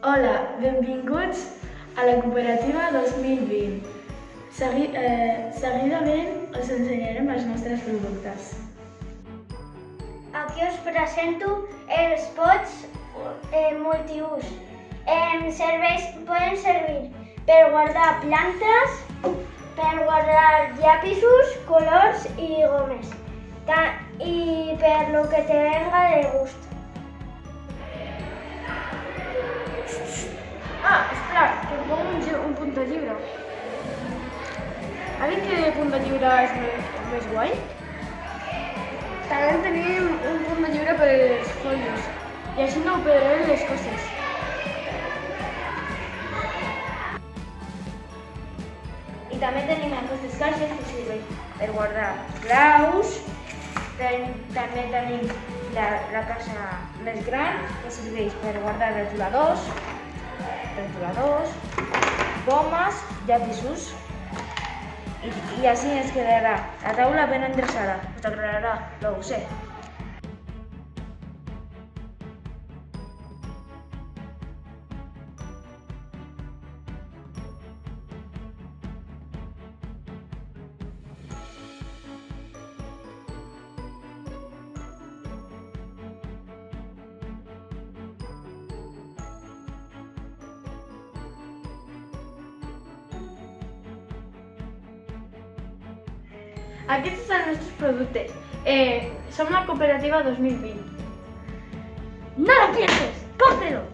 Hola, benvinguts a la cooperativa 2020. Seguidament us ensenyarem els nostres productes. Aquí us presento els pots multiús. Poden servir per guardar plantes, per guardar llapisos, colors i gomes, i per lo que te venga de gust. Espera, que pongo un punto lliure. ¿Sabes qué punto lliure és més guai? També tenim un punt de lliure per els folios i així no perdrem les coses. I també tenim aquestes caixes que serveix per guardar claus. També tenim la caixa més gran que serveix per guardar retoladors, gomes, llapisos. I així ens quedarà la taula ben endreçada. Us agradarà, lo sé. Aquests són els nostres productes. Som la cooperativa 2020. No lo pienses, cómpralo.